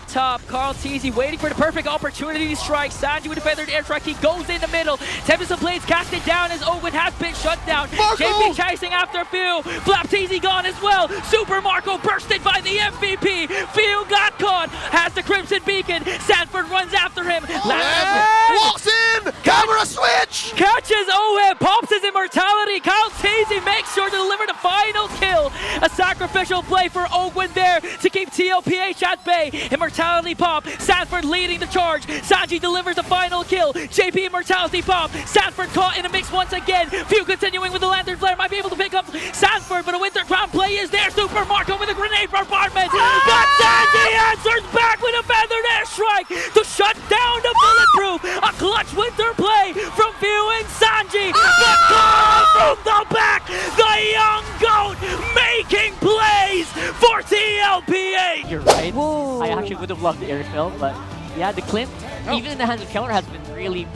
top. comrades-in-arms waiting for the perfect opportunity to strike. Sanji with a feathered airstrike. He goes in the middle. Tempest of Blades casted down as Owen has been shut down. Marco! JP chasing after Few. FLCN gone as well. Super Marco bursted by the MVP. Few got caught. Has the Crimson Beacon. Sanford runs after him. Walks in! Camera switch! Catches Owen. Pops his immortality. comrades-in-arms makes sure to deliver the final kill. A sacrificial play for Owen there to keep TLPH at bay. Immortality pop. Sanford leading the charge. Sanji delivers the final kill. JP immortality pop. Sanford caught in a mix once again. Few continuing with the Lantern Flare. Might be able to pick up Sanford, but a Winter Crown play is there. Super Marco with a grenade bombardment. But Sanji answers back with a feathered airstrike to shut down the bulletproof. A clutch Winter play from Few and Sanji. But Carl from the back. The young goat making plays for TLPH. You're right. Whoa. I actually would have loved the air fill, but yeah, the Clint, even in the hands of Keller, has been really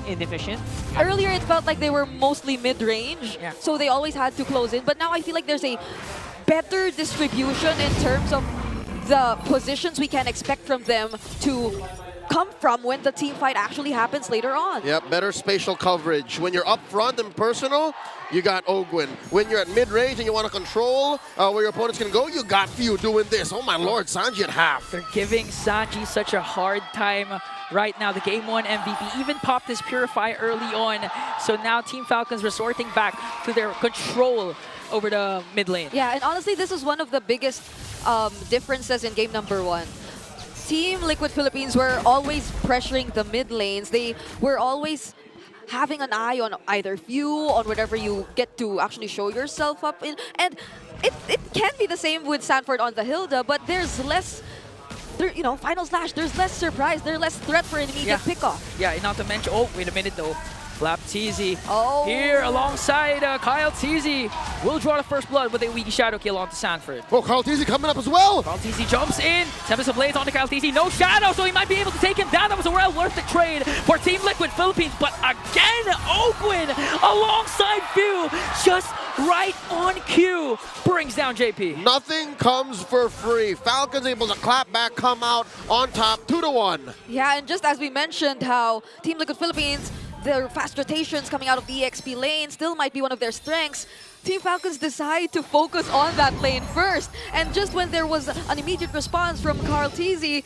inefficient. Earlier, it felt like they were mostly mid-range, Yeah. so they always had to close in. But now I feel like there's a better distribution in terms of the positions we can expect from them to come from when the team fight actually happens later on. Yep, better spatial coverage. When you're up front and personal, you got Ogwin. When you're at mid-range and you want to control where your opponents can go, you got Few doing this. Oh my lord, Sanji at half. They're giving Sanji such a hard time right now. The Game 1 MVP even popped his Purify early on. So now Team Falcons resorting back to their control over the mid lane. Yeah, and honestly, this is one of the biggest differences in game number 1. Team Liquid Philippines were always pressuring the mid lanes. They were always having an eye on either Few, on whatever you get to actually show yourself up in. And it can be the same with Sanford on the Hilda, but there's less, you know, Final Slash, there's less surprise, there's less threat for an immediate pickoff. Yeah, not to mention, oh, wait a minute though. FLCN here Oh. alongside comrades-in-arms will draw the first blood with a weak shadow kill onto Sanford. Oh, comrades-in-arms coming up as well. comrades-in-arms jumps in. Tempest of Blades onto comrades-in-arms. No shadow, so he might be able to take him down. That was a well worth the trade for Team Liquid Philippines. But again, Ogwin alongside Few, just right on cue, brings down JP. Nothing comes for free. Falcons able to clap back, come out on top, 2-1. Yeah, and just as we mentioned how Team Liquid Philippines, their fast rotations coming out of the EXP lane still might be one of their strengths. Team Falcons decide to focus on that lane first. And just when there was an immediate response from comrades-in-arms,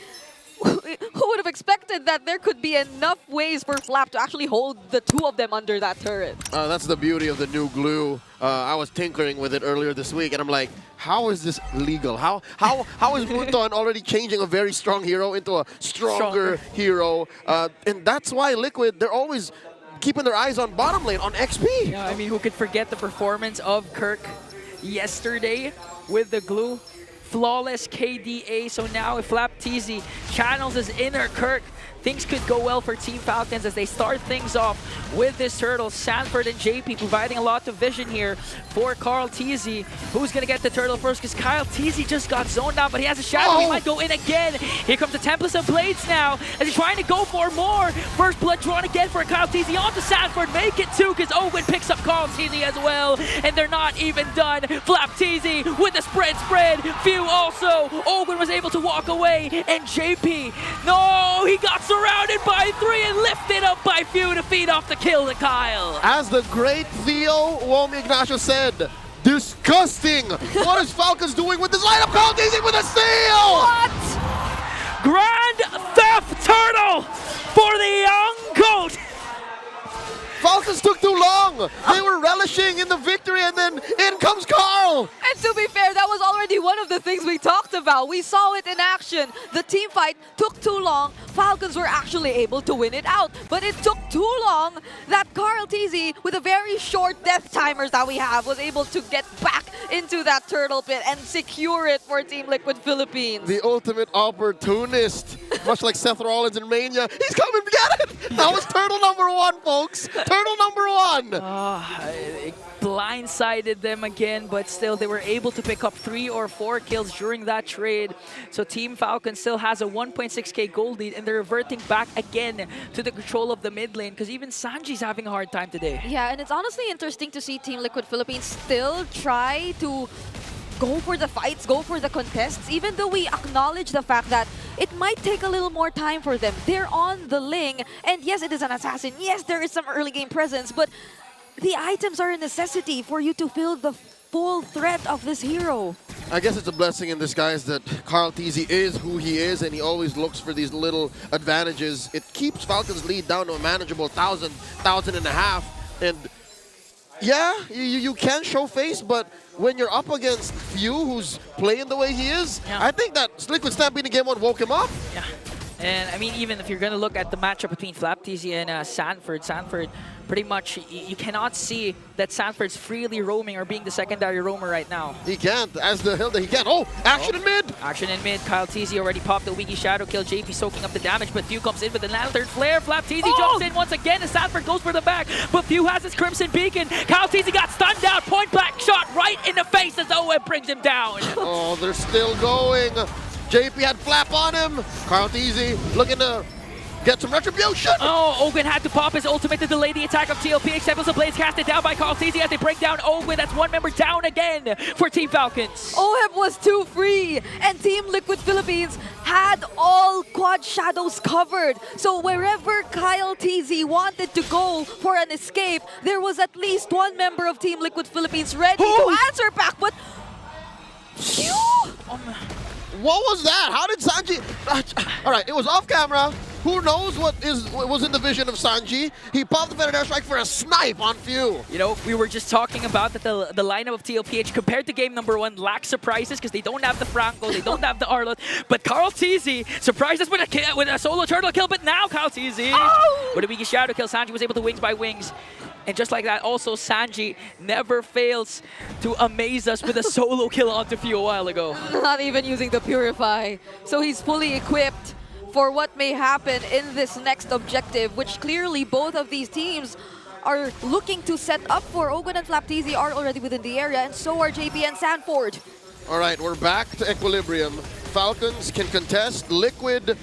who would have expected that there could be enough ways for Flap to actually hold the two of them under that turret? That's the beauty of the new glue. I was tinkering with it earlier this week, and I'm like, how is this legal? How is Muton already changing a very strong hero into a stronger hero? And that's why Liquid, they're always keeping their eyes on bottom lane, on XP. Yeah, I mean, who could forget the performance of Kirk yesterday with the glue? Flawless KDA. So now if FLCN channels his inner Kirk, things could go well for Team Falcons as they start things off with this turtle. Sanford and JP providing a lot of vision here for comrades-in-arms. Who's going to get the turtle first? Because comrades-in-arms just got zoned out, but he has a shadow. He might go in again. Here comes the Tempest of Blades now as he's trying to go for more. First blood drawn again for comrades-in-arms onto Sanford. Make it two because Owen picks up comrades-in-arms as well. And they're not even done. FLCN with the spread. Few also. Owen was able to walk away. And JP, no, he got surrounded by 3 and lifted up by Few to feed off the kill to Kyle. As the great Theo Womi Ignacio said, disgusting. What is Falcons doing with this lineup? comrades-in-arms with a steal! What? Grand Theft Turtle for the young goat. Falcons took too long. They were relishing in the victory, and then in comes Carl. And to be fair, that was already one of the things we talked about. We saw it in action. The team fight took too long. Falcons were actually able to win it out. But it took too long that comrades-in-arms, with the very short death timers that we have, was able to get back into that turtle pit and secure it for Team Liquid Philippines. The ultimate opportunist. Much like Seth Rollins in Mania. He's coming to get it. That was turtle number 1, folks. Turtle number 1. It blindsided them again, but still they were able to pick up 3 or 4 kills during that trade. So Team Falcon still has a 1.6k gold lead, and they're reverting back again to the control of the mid lane because even Sanji's having a hard time today. Yeah, and it's honestly interesting to see Team Liquid Philippines still try to go for the fights, go for the contests, even though we acknowledge the fact that it might take a little more time for them. They're on the Ling, and yes, it is an assassin. Yes, there is some early game presence, but the items are a necessity for you to feel the full threat of this hero. I guess it's a blessing in disguise that karl'TZ is who he is, and he always looks for these little advantages. It keeps Falcons' lead down to a manageable 1,500. And yeah, you can show face, but when you're up against Few, who's playing the way he is, I think that Liquid Stampede in Game 1 woke him up. Yeah. And I mean, even if you're going to look at the matchup between FLCN and Sanford, pretty much you cannot see that Sanford's freely roaming or being the secondary roamer right now. He can't, as the Hilda, he can't. Oh, action in mid! Action in mid. karl'TZ already popped the Wiki Shadow Kill. JP soaking up the damage, but Few comes in with the Lantern Flare. FLCN jumps in once again, and Sanford goes for the back, but Few has his Crimson Beacon. karl'TZ got stunned out. Point blank shot right in the face as OM brings him down. Oh, they're still going. JP had flap on him. karl'TZ looking to get some retribution. Oh, Ogwen had to pop his ultimate to delay the attack of TLPH. Temples of Blades casted down by karl'TZ as they break down Ogwen. That's one member down again for Team Falcons. OHEB was too free, and Team Liquid Philippines had all quad shadows covered. So wherever karl'TZ wanted to go for an escape, there was at least one member of Team Liquid Philippines ready to answer back, but... Phew! What was that? How did Sanji... All right, it was off camera. Who knows what was in the vision of Sanji? He popped the Venom Airstrike for a snipe on Few. You know, we were just talking about that the lineup of TLPH compared to game number 1 lacks surprises because they don't have the Franco, they don't have the Arlot. But karl'TZ surprised us with a solo turtle kill, but now karl'TZ with a Wiki Shadow Kill. Sanji was able to wings by wings. And just like that, also Sanji never fails to amaze us with a solo kill onto Few a while ago. Not even using the Purify. So he's fully equipped for what may happen in this next objective, which clearly both of these teams are looking to set up for. Ogwen and FLCN are already within the area, and so are JP and Sanford. All right, we're back to equilibrium. Falcons can contest. Liquid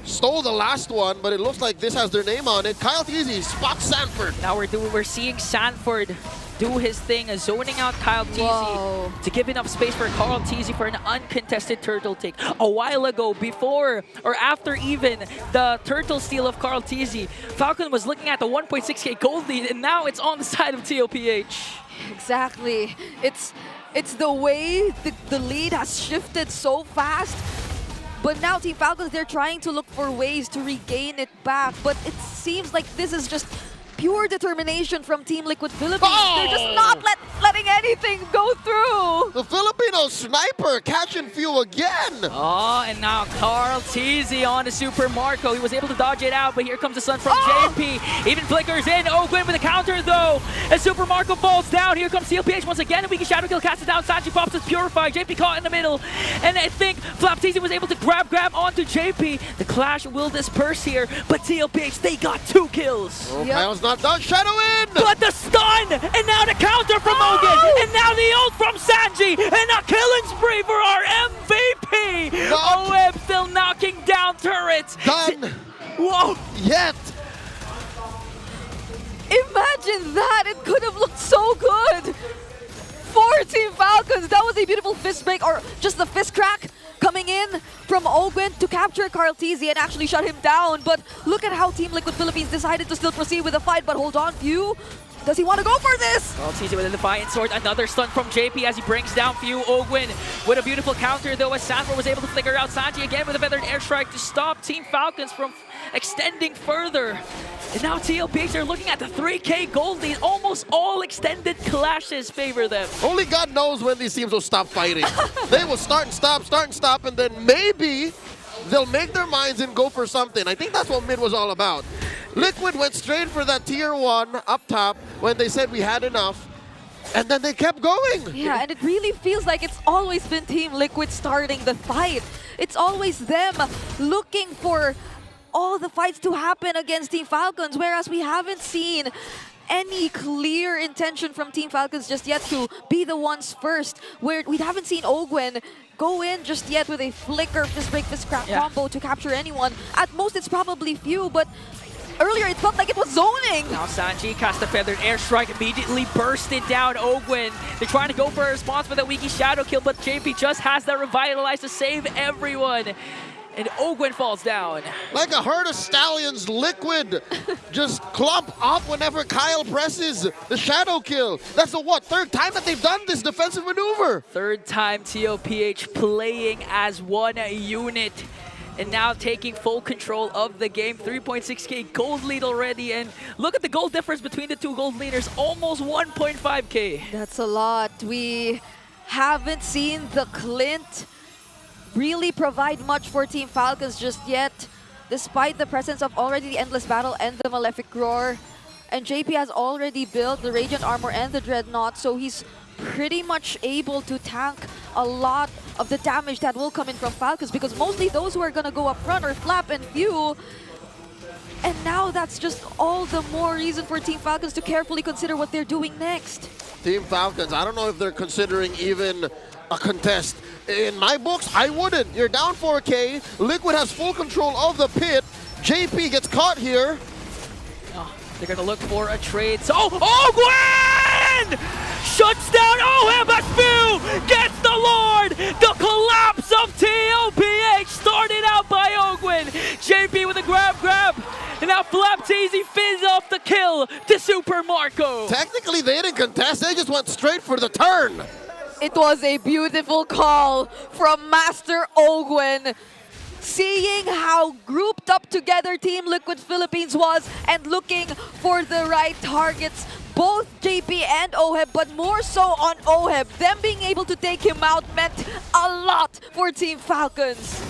stole the last one, but it looks like this has their name on it. karl'TZ spots Sanford. Now we're seeing Sanford do his thing, zoning out karl'TZ to give enough space for karl'TZ for an uncontested turtle take. A while ago, before or after even the turtle steal of karl'TZ, Falcon was looking at the 1.6k gold lead, and now it's on the side of TLPH. Exactly. It's the way the lead has shifted so fast. But now Team Falcons, they're trying to look for ways to regain it back. But it seems like this is just pure determination from Team Liquid Philippines. They're just not letting anything go through. The Filipino sniper catching Few again. Oh, and now karl'TZ on to Super Marco. He was able to dodge it out, but here comes the stun from JP. Even flickers in. Ogwen with a counter though. As Super Marco falls down, here comes TLPH once again. A Wiki Shadow Kill casts it down. Sanji pops his Purify. JP caught in the middle. And I think FLCN was able to grab onto JP. The clash will disperse here, but TLPH, they got 2 kills. Oh, Kyle's not done. Shadow in! But the stun! And now the counter from Ogwen! And now the ult from Sanji! And a killing spree for our MVP! OM still knocking down turrets! Done! Whoa! Yet! Imagine that! It could have looked so good! For Team Falcons, that was a beautiful fist break, or just the fist crack coming in from Ogwen to capture karl'TZ and actually shut him down. But look at how Team Liquid Philippines decided to still proceed with the fight. But hold on, Few. Does he want to go for this? karl'TZ with a Defiant Sword. Another stun from JP as he brings down Few. Ogwen with a beautiful counter though, as Sanford was able to flicker out Sanji again with a feathered airstrike to stop Team Falcons from extending further. And now TLPH are looking at the 3k gold lead. Almost all extended clashes favor them. Only God knows when these teams will stop fighting. They will start and stop, and then maybe they'll make their minds and go for something. I think that's what mid was all about. Liquid went straight for that tier 1 up top when they said we had enough, and then they kept going. Yeah, and it really feels like it's always been Team Liquid starting the fight. It's always them looking for all the fights to happen against Team Falcons, whereas we haven't seen any clear intention from Team Falcons just yet to be the ones first. Where we haven't seen Ogwen go in just yet with a flicker, fist break, fist crack combo to capture anyone. At most, it's probably Few, but earlier it felt like it was zoning. Now Sanji casts a feathered airstrike, immediately bursted down Ogwin. They're trying to go for a response with a Wiki Shadow kill, but JP just has that Revitalize to save everyone. And Ogwin falls down. Like a herd of stallions, Liquid just clump up whenever Kyle presses the shadow kill. That's the what, third time that they've done this defensive maneuver. Third time TLPH playing as one unit. And now taking full control of the game. 3.6k gold lead already. And look at the gold difference between the two gold leaders. Almost 1.5k. That's a lot. We haven't seen the Clint really provide much for Team Falcons just yet, despite the presence of already the Endless Battle and the Malefic Roar. And JP has already built the Radiant Armor and the Dreadnought, so he's pretty much able to tank a lot of the damage that will come in from Falcons, because mostly those who are going to go up front are Flap and Few. And now that's just all the more reason for Team Falcons to carefully consider what they're doing next. Team Falcons, I don't know if they're considering even a contest. In my books, I wouldn't. You're down 4k. Liquid has full control of the pit. JP gets caught here. Oh, they're going to look for a trade. So, Ogwin! Shuts down Oheb as Few gets the Lord! The collapse of TLPH started out by Ogwin. JP with a grab. And now Flapteasy fins off the kill to Super Marco. Technically, they didn't contest. They just went straight for the turn. It was a beautiful call from Master Ogwin. Seeing how grouped up together Team Liquid Philippines was and looking for the right targets, both JP and Oheb, but more so on Oheb. Them being able to take him out meant a lot for Team Falcons.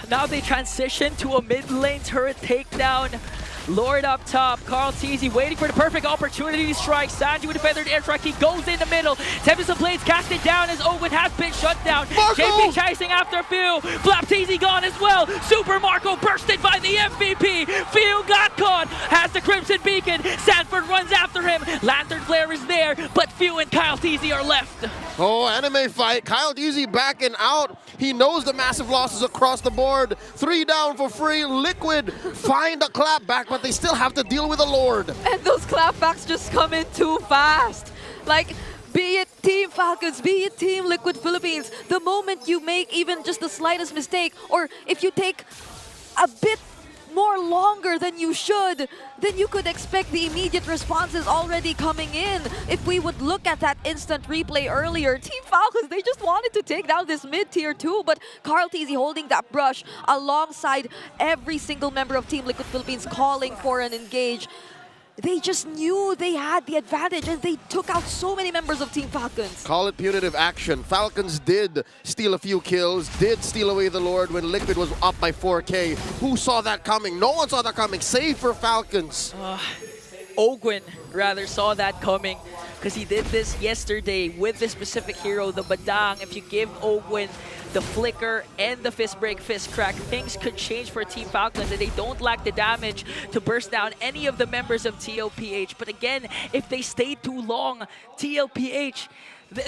Now they transition to a mid lane turret takedown. Lord up top, Carl Teasy waiting for the perfect opportunity to strike. Sanji with a feathered airstrike, he goes in the middle. Tempest of Blades casted down as Owen has been shut down. Marco! JP chasing after Phil. Flap Teasy gone as well. Super Marco bursted by the MVP. Phil got caught, has the Crimson Beacon. Sanford runs after him. Lantern Flare is there, but Phil and Kyle Teasy are left. Oh, anime fight. Kyle Teasy backing out. He knows the massive losses across the board. 3 down for free. Liquid find a clap back, but they still have to deal with the Lord. And those clapbacks just come in too fast. Like, be it Team Falcons, be it Team Liquid Philippines, the moment you make even just the slightest mistake, or if you take a bit more longer than you should, then you could expect the immediate responses already coming in. If we would look at that instant replay earlier, Team Falcons, they just wanted to take down this mid-tier too, but Carl Teasy holding that brush alongside every single member of Team Liquid Philippines calling for an engage. They just knew they had the advantage and they took out so many members of Team Falcons. Call it punitive action. Falcons did steal a few kills, did steal away the Lord when Liquid was up by 4k. Who saw that coming? No one saw that coming, save for Falcons. Ogwin rather saw that coming because he did this yesterday with this specific hero, the Badang. If you give Ogwin the flicker and the fist break, fist crack, things could change for Team Falcons, and they don't lack the damage to burst down any of the members of TLPH. But again, if they stay too long, TLPH,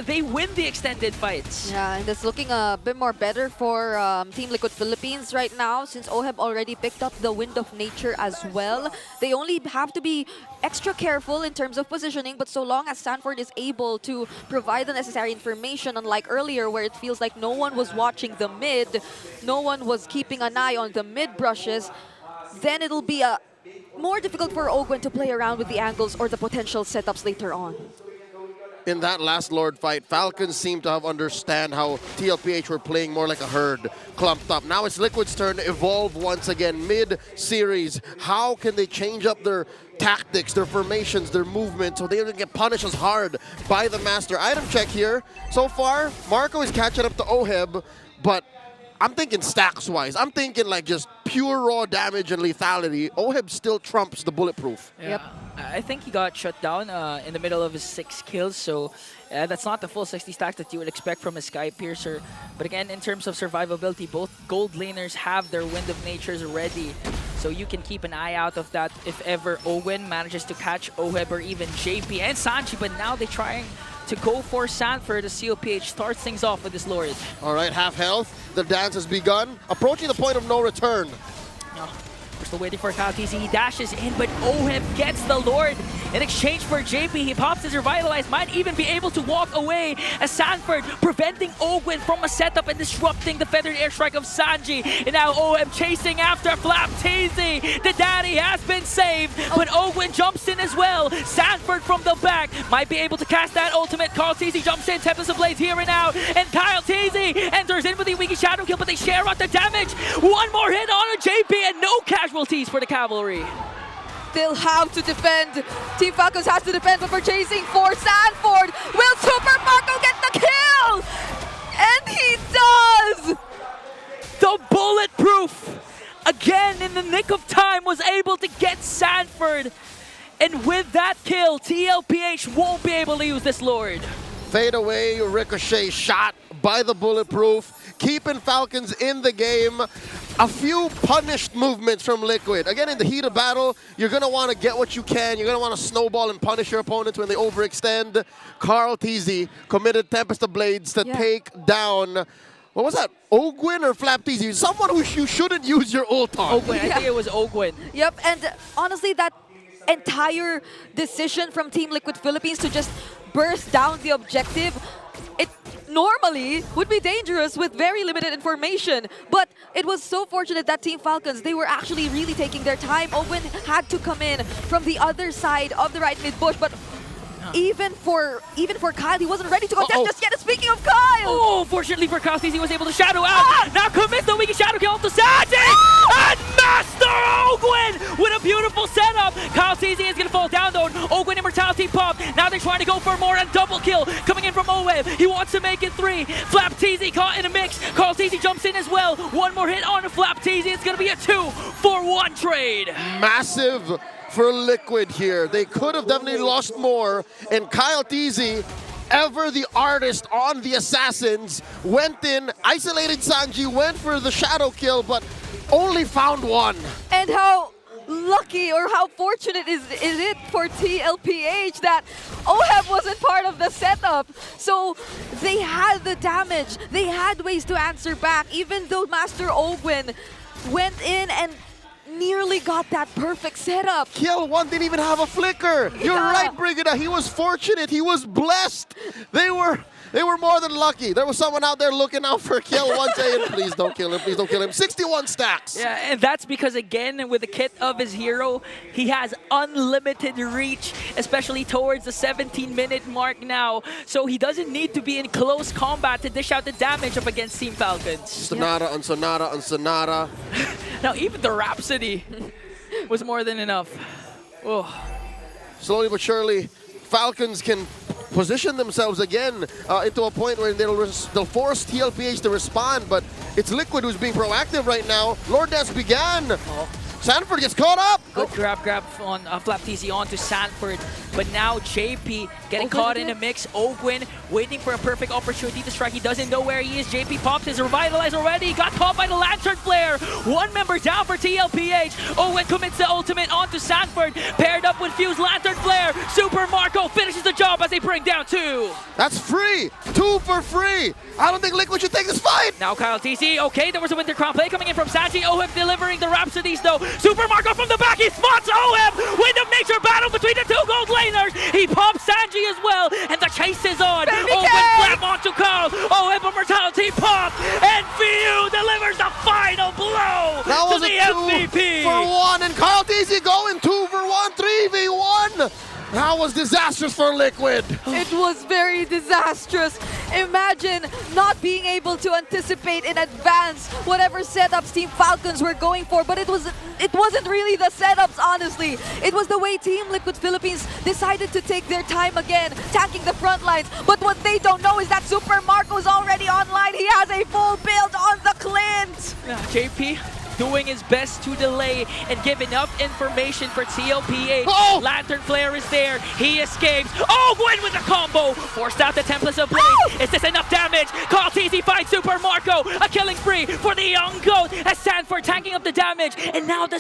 they win the extended fights. Yeah, and it's looking a bit more better for Team Liquid Philippines right now, since Oheb already picked up the Wind of Nature as well. They only have to be extra careful in terms of positioning, but so long as Stanford is able to provide the necessary information, unlike earlier where it feels like no one was watching the mid, no one was keeping an eye on the mid brushes, then it'll be more difficult for Ogwin to play around with the angles or the potential setups later on. In that last Lord fight, Falcons seem to have understand how TLPH were playing more like a herd, clumped up. Now it's Liquid's turn to evolve once again, mid-series. How can they change up their tactics, their formations, their movement, so they don't get punished as hard by the Master? Item check here. So far, Marco is catching up to Oheb, but I'm thinking stacks-wise. I'm thinking like just pure raw damage and lethality. Oheb still trumps the bulletproof. Yeah. Yep. I think he got shut down in the middle of his 6 kills, so that's not the full 60 stacks that you would expect from a Sky Piercer. But again, in terms of survivability, both gold laners have their Wind of Natures ready, so you can keep an eye out of that if ever Owen manages to catch Oheb or even JP and Sanji. But now they're trying to go for Sanford as CLPH starts things off with this Lord. All right, half health. The dance has begun. Approaching the point of no return. We're Still waiting for Kyle TC. He dashes in, but Oheb gets the Lord. In exchange for JP, he pops his Revitalize. Might even be able to walk away as Sanford preventing Ogwin from a setup and disrupting the feathered airstrike of Sanji. And now Oheb chasing after FlapTZ. The daddy has been saved, but Ogwin jumps in as well. Sanford from the back might be able to cast that ultimate. Kyle TZ jumps in, Tempest of Blades here and out. And Kyle TZ enters in with the Wiki Shadow Kill, but they share out the damage. One more hit on a JP and no casualties for the Cavalry. They'll have to defend. Team Falcons has to defend, but we're chasing for Sanford. Will Super Marco get the kill? And he does! The bulletproof, again in the nick of time, was able to get Sanford. And with that kill, TLPH won't be able to use this Lord. Fade away, ricochet shot by the bulletproof, keeping Falcons in the game. A few punished movements from Liquid. Again, in the heat of battle, you're going to want to get what you can. You're going to want to snowball and punish your opponents when they overextend. Carl TZ committed Tempest of Blades to take down, what was that, Ogwin or FlapTZ? Someone who you shouldn't use your ult on. Ogwin, I think it was Ogwin. Yep, and honestly, that entire decision from Team Liquid Philippines to just burst down the objective, it normally would be dangerous with very limited information, but it was so fortunate that Team Falcons, they were actually really taking their time. Owen had to come in from the other side of the right mid bush, but even for Kyle, he wasn't ready to contest just yet. Speaking of Kyle! Oh, fortunately for Kyle, he was able to shadow out. Now commits the Wiki Shadow Kill to Sanji! And Master Ogwin with a beautiful setup. Kyle TZ is going to fall down though. Ogwin Immortality pop. Now they're trying to go for more and double kill. Coming in from Oheb. He wants to make it 3. FlapTZ caught in a mix. Carl TZ jumps in as well. One more hit on FlapTZ. It's going to be a 2-for-1 trade. Massive for Liquid here. They could have definitely lost more, and Kyle TZ, ever the artist on the Assassins, went in, isolated Sanji, went for the shadow kill, but only found one. And how lucky or how fortunate is it for TLPH that Oheb wasn't part of the setup. So they had the damage, they had ways to answer back, even though Master Ogwin went in and nearly got that perfect setup. Kill one didn't even have a flicker. You're right, Brigida. He was fortunate. He was blessed. They were more than lucky. There was someone out there looking out for Kill one saying, please don't kill him, please don't kill him. 61 stacks. Yeah, and that's because, again, with the kit of his hero, he has unlimited reach, especially towards the 17-minute mark now. So he doesn't need to be in close combat to dish out the damage up against Team Falcons. Sonata on Sonata on Sonata. Now, even the Rhapsody was more than enough. Oh. Slowly but surely, Falcons can position themselves again into a point where they'll force TLPH to respond, but it's Liquid who's being proactive right now. Lord Dance began. Sanford gets caught up. Good grab on FlapTZ onto Sanford, but now JP getting caught in a mix. Ogwin waiting for a perfect opportunity to strike. He doesn't know where he is. JP pops his Revitalize already. Got caught by the Lantern Flare. One member down for TLPH. Owen commits the ultimate onto Sanford. Paired up with Fuse Lantern Flare. Super Marco finishes the job as they bring down 2. That's free. 2 for free. I don't think Liquid should take this fight. Now Kyle TC. Okay, there was a Winter Crown play coming in from Sanji. Oheb delivering the Rhapsodies though. Super Marco from the back. He spots Oheb. Wind of Nature battle between the 2 gold laners. He pops Sanji as well. And the chase is on. Owen flap onto Carl. Oheb Immortality pop. And Fiu delivers the final blow to the MVP. 2 for 1. And Carl TZ going 2 for 1. 3v1. That was disastrous for Liquid. It was very disastrous. Imagine not being able to anticipate in advance whatever setups Team Falcons were going for, but it wasn't really the setups, honestly. It was the way Team Liquid Philippines decided to take their time again, attacking the front lines. But what they don't know is that Super Marco's already online. He has a full build on the Clint. JP doing his best to delay and give enough information for TLPH. Lantern Flare is there. He escapes. Gwen with the combo. Forced out the Templates of Blade. Is this enough damage? Call TZ finds Super Marco. A killing spree for the young goat as Sanford tanking up the damage. And now the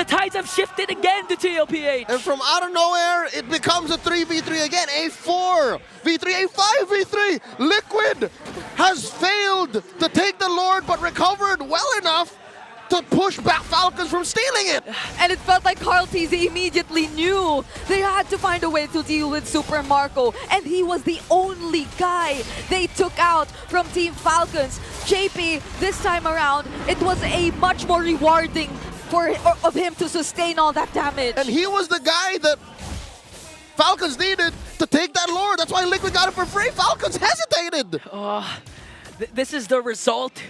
tides have shifted again to TLPH. And from out of nowhere, it becomes a 3v3 again. A 4 v3, a 5 v3. Liquid has failed to take the Lord, but recovered well enough to push back Falcons from stealing it. And it felt like Carl TZ immediately knew they had to find a way to deal with Super Marco. And he was the only guy they took out from Team Falcons. JP, this time around, it was a much more rewarding of him to sustain all that damage. And he was the guy that Falcons needed to take that Lord. That's why Liquid got it for free. Falcons hesitated. This is the result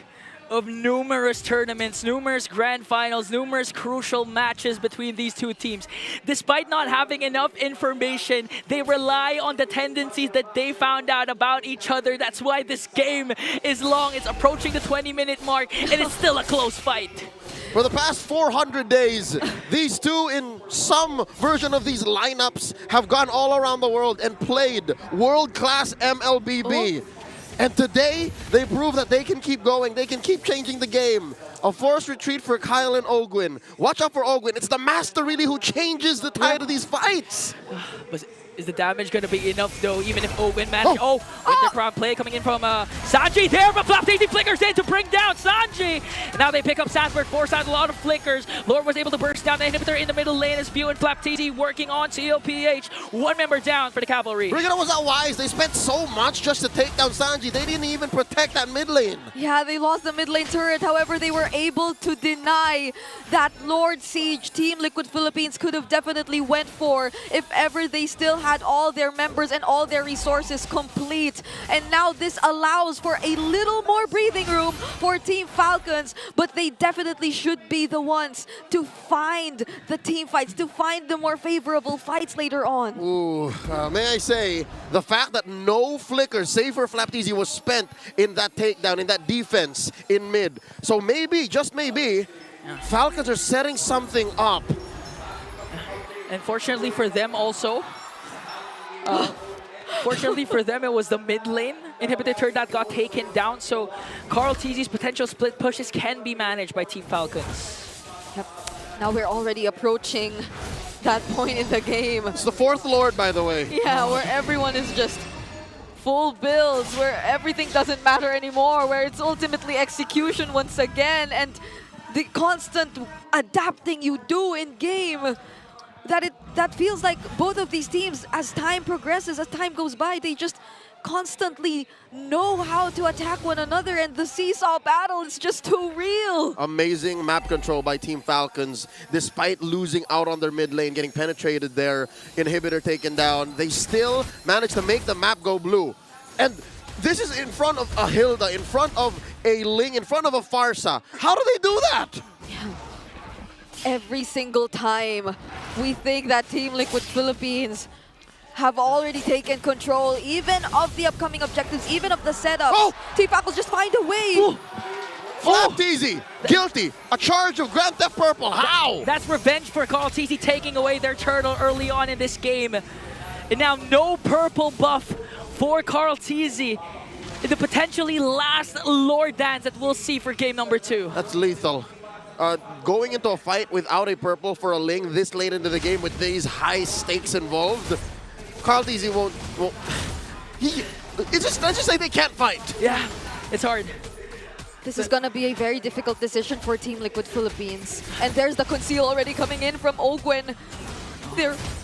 of numerous tournaments, numerous grand finals, numerous crucial matches between these two teams. Despite not having enough information, they rely on the tendencies that they found out about each other. That's why this game is long. It's approaching the 20-minute mark, and it's still a close fight. For the past 400 days, these two in some version of these lineups have gone all around the world and played world-class MLBB. And today, they prove that they can keep going. They can keep changing the game. A forced retreat for Kyle and Ogwin. Watch out for Ogwin. It's the master really who changes the tide of these fights. But is the damage going to be enough though, even if Ogwin manages? Winter Crown play coming in from Sanji there, but FLCN flickers in to bring down Sanji. And now they pick up Sanford, force out a lot of flickers. Lord was able to burst down the inhibitor in the middle lane as View and FLCN working on TLPH. One member down for the Cavalry. Brigada was not wise. They spent so much just to take down Sanji. They didn't even protect that mid lane. Yeah, they lost the mid lane turret. However, they were able to deny that Lord Siege. Team Liquid Philippines could have definitely went for if ever they still had all their members and all their resources complete. And now this allows for a little more breathing room for Team Falcons, but they definitely should be the ones to find the team fights, to find the more favorable fights later on. Ooh, may I say, the fact that no flicker, save for FLCN, was spent in that takedown, in that defense in mid. So maybe, just maybe, Falcons are setting something up. And fortunately for them also, fortunately for them, it was the mid lane inhibitor turret that got taken down. So Carl TZ's potential split pushes can be managed by Team Falcons. Yep. Now we're already approaching that point in the game. It's the fourth Lord, by the way. Yeah, where everyone is just full builds, where everything doesn't matter anymore, where it's ultimately execution once again, and the constant adapting you do in game. That feels like both of these teams, as time progresses, as time goes by, they just constantly know how to attack one another, and the seesaw battle is just too real. Amazing map control by Team Falcons. Despite losing out on their mid lane, getting penetrated there, inhibitor taken down, they still managed to make the map go blue. And this is in front of a Hilda, in front of a Ling, in front of a Farsa. How do they do that? Yeah. Every single time we think that Team Liquid Philippines have already taken control, even of the upcoming objectives, even of the setups. Team Falcons just find a way. FLCN, guilty. A charge of Grand Theft Purple. How? That's revenge for Carl TZ taking away their turtle early on in this game. And now no purple buff for Carl TZ. The potentially last Lord dance that we'll see for game number 2. That's lethal. Going into a fight without a purple for a Ling this late into the game with these high stakes involved, Carl TZ won't let's just say they can't fight. Yeah, it's hard. This is gonna be a very difficult decision for Team Liquid Philippines. And there's the conceal already coming in from Ogwin.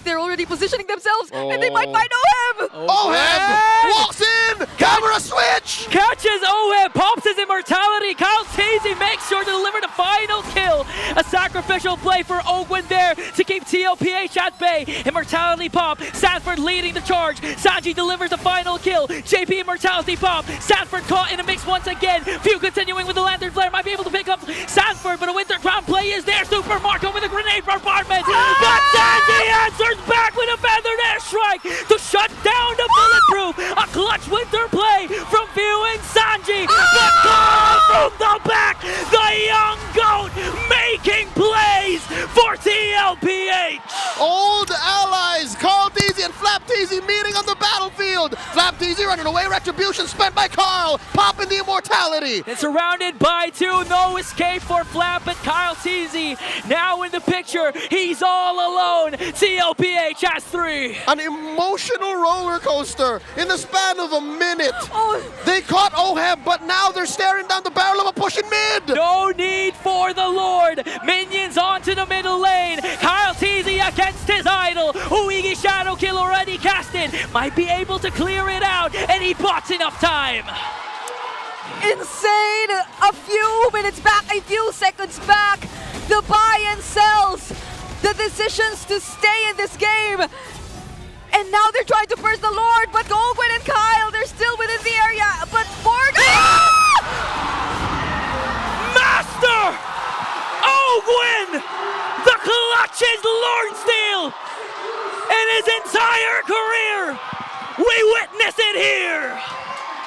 They're already positioning themselves, and they might find Oheb! Oheb walks in! Camera switch! Catches Oheb, pops his immortality. Kyle TZ makes sure to deliver the final kill. A sacrificial play for Ogwin there to keep TLPH at bay. Immortality pop, Sanford leading the charge. Sanji delivers the final kill. JP immortality pop. Sanford caught in the mix once again. Few continuing with the Lantern Flare, might be able to pick up Sanford, but a Winter Crown play is there. Super Marco with a grenade bombardment. But Sanji answers back with a feathered airstrike to shut down the bulletproof. A clutch winter play from View and Sanji. The call from the back. The young goat making plays for TLPH. Old allies, Carl TZ and FLCN meeting on the battlefield. FLCN running away, retribution spent by Carl, popping the immortality. And surrounded by 2, no escape for Flap, but Kyle TZ now in the picture. He's all alone. TLPH has 3. An emotional roller coaster in the span of a minute. They caught Oheb, but now they're staring down the barrel of a pushing mid. No need for the Lord. kill already casted. Might be able to clear it out, and he bought enough time. Insane! A few minutes back, a few seconds back, the buy and sells, the decisions to stay in this game. And now they're trying to burst the Lord, but Ogwen and Kyle, they're still within the area. But Morgan! Master! Ogwen! The clutches Lord Steel! In his entire career! We witness it here!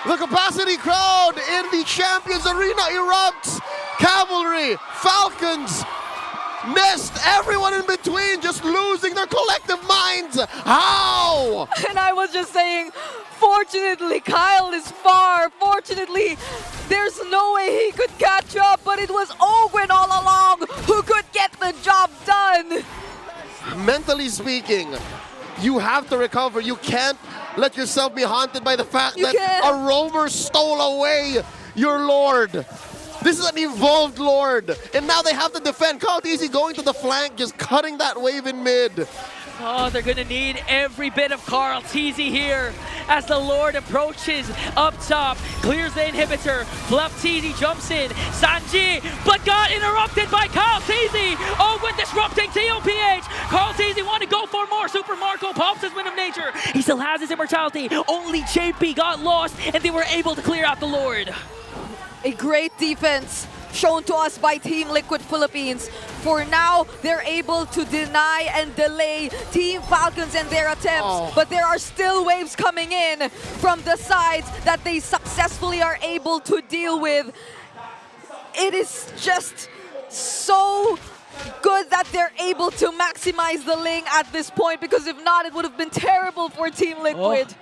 The capacity crowd in the Champions Arena erupts. Cavalry, Falcons, Nest, everyone in between just losing their collective minds. How? And I was just saying, fortunately, Kyle is far. Fortunately, there's no way he could catch up, but it was Ogwen all along who could get the job done. Mentally speaking, you have to recover. You can't let yourself be haunted by the fact that a roamer stole away your Lord. This is an evolved Lord, and now they have to defend. KarlTzy going to the flank, just cutting that wave in mid. Oh, they're gonna need every bit of KarlTzy here as the Lord approaches up top, clears the inhibitor. FLCN jumps in, Sanji, but got interrupted by KarlTzy. Ogwen disrupting TLPH. KarlTzy want to go for more. Super Marco pops his Wind of Nature. He still has his immortality. Only JP got lost, and they were able to clear out the Lord. A great defense shown to us by Team Liquid Philippines. For now, they're able to deny and delay Team Falcons and their attempts, but there are still waves coming in from the sides that they successfully are able to deal with. It is just so good that they're able to maximize the Ling at this point, because if not, it would have been terrible for Team Liquid.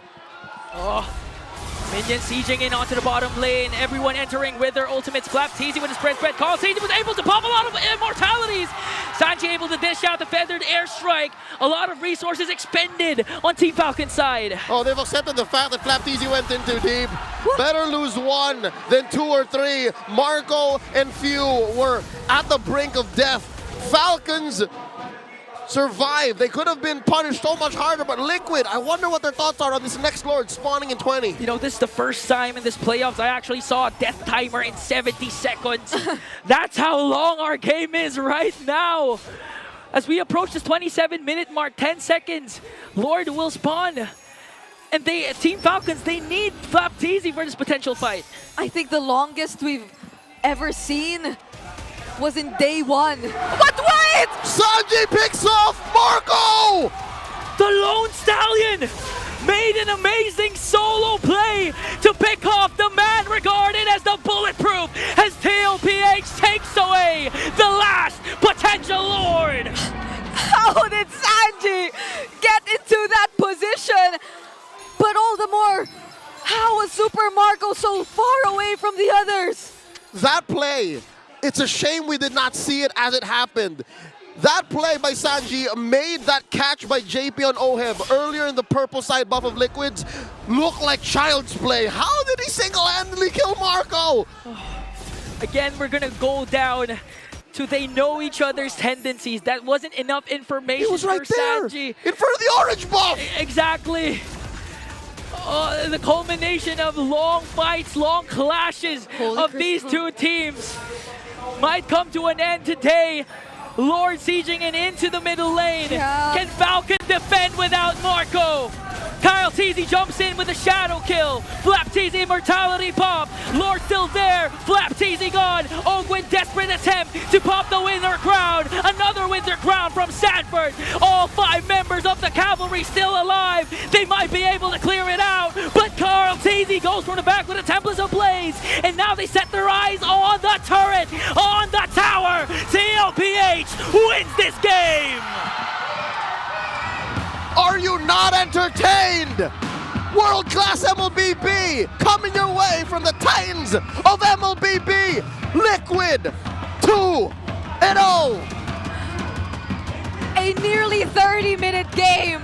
Minions sieging in onto the bottom lane. Everyone entering with their ultimates. FLCN with his spread. KarlTzy was able to pop a lot of immortalities. Sanji able to dish out the feathered airstrike. A lot of resources expended on Team Falcon's side. Oh, they've accepted the fact that FLCN went in too deep. Better lose one than 2 or 3. Marco and Few were at the brink of death. Falcons survived. They could have been punished so much harder, but Liquid, I wonder what their thoughts are on this next Lord spawning in 20. You know, this is the first time in this playoffs I actually saw a death timer in 70 seconds. That's how long our game is right now. As we approach this 27-minute mark, 10 seconds, Lord will spawn. And Team Falcons, they need FLCN for this potential fight. I think the longest we've ever seen was in day 1. But wait! Sanji picks off Marco! The Lone Stallion made an amazing solo play to pick off the man regarded as the bulletproof as TLPH takes away the last potential Lord. How did Sanji get into that position? But all the more, how was Super Marco so far away from the others? That play, it's a shame we did not see it as it happened. That play by Sanji made that catch by JP on Oheb earlier in the purple side buff of Liquids look like child's play. How did he single-handedly kill Marco? Again, we're gonna go down to they know each other's tendencies. That wasn't enough information He was right for there, Sanji. in front of the orange buff. Exactly. The culmination of long fights, long clashes of these two teams might come to an end today. Lord sieging in into the middle lane. Can Falcon defend without Marco? KarlTzy jumps in with a shadow kill. FLCN immortality pop. Lord still there. FLCN gone. Ogwen desperate attempt to pop the winner crown. Another winner crown from Sanford. All 5 members of the cavalry still alive. They might be able to clear it out, but KarlTzy goes from the back with a Templars ablaze, and now they set their eyes on the turret, on the tower. TLPH wins this game. Are you not entertained? World-class MLBB coming your way from the Titans of MLBB. Liquid 2-0. A nearly 30-minute game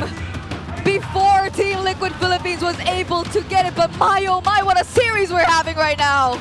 before Team Liquid Philippines was able to get it. But my oh my, what a series we're having right now.